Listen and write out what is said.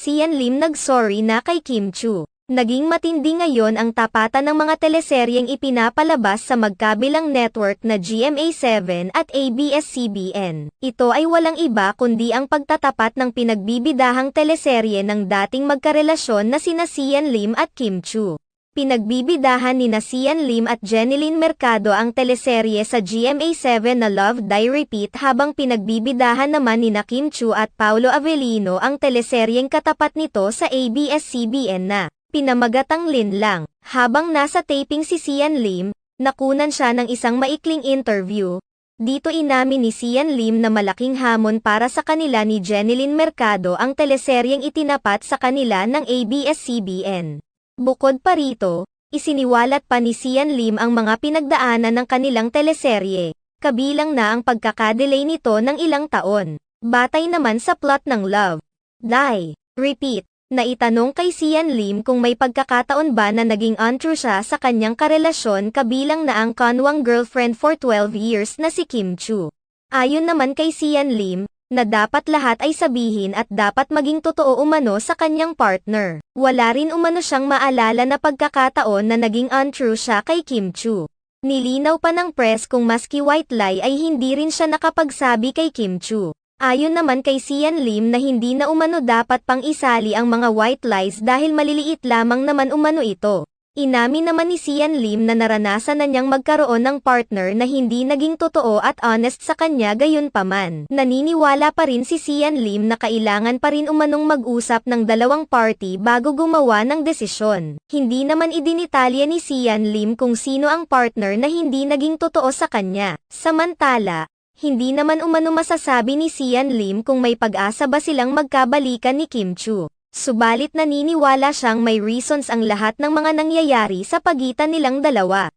Sian Lim nag-sorry na kay Kim Chu. Naging matindi ngayon ang tapatan ng mga teleseryeng ipinapalabas sa magkabilang network na GMA7 at ABS-CBN. Ito ay walang iba kundi ang pagtatapat ng pinagbibidahang teleserye ng dating magkarelasyon na sina Sian Lim at Kim Chu. Pinagbibidahan ni Sian Lim at Jeneline Mercado ang teleserye sa GMA7 na Love Die Repeat habang pinagbibidahan naman ni Kim Chu at Paolo Avellino ang teleseryeng katapat nito sa ABS-CBN na Pinamagatang Linlang. Habang nasa taping si Sian Lim, nakunan siya ng isang maikling interview. Dito inamin ni Sian Lim na malaking hamon para sa kanila ni Jeneline Mercado ang teleseryeng itinapat sa kanila ng ABS-CBN. Bukod pa rito, isiniwalat pa ni Sian Lim ang mga pinagdaanan ng kanilang teleserye, kabilang na ang pagkakadelay nito ng ilang taon. Batay naman sa plot ng Love, Die, Repeat, na itanong kay Sian Lim kung may pagkakataon ba na naging untrue siya sa kanyang karelasyon kabilang na ang kanwang girlfriend for 12 years na si Kim Chu. Ayon naman kay Sian Lim, na dapat lahat ay sabihin at dapat maging totoo umano sa kanyang partner. Wala rin umano siyang maalala na pagkakataon na naging untrue siya kay Kim Chu. Nilinaw pa ng press kung maski white lie ay hindi rin siya nakapagsabi kay Kim Chu. Ayon naman kay Sian Lim na hindi na umano dapat pang isali ang mga white lies dahil maliliit lamang naman umano ito. Inamin naman ni Sian Lim na naranasan na niyang magkaroon ng partner na hindi naging totoo at honest sa kanya gayunpaman. Naniniwala pa rin si Sian Lim na kailangan pa rin umanong mag-usap ng dalawang party bago gumawa ng desisyon. Hindi naman idinitalya ni Sian Lim kung sino ang partner na hindi naging totoo sa kanya. Samantala, hindi naman umano masasabi ni Sian Lim kung may pag-asa ba silang magkabalikan ni Kim Chu. Subalit naniniwala siyang may reasons ang lahat ng mga nangyayari sa pagitan nilang dalawa.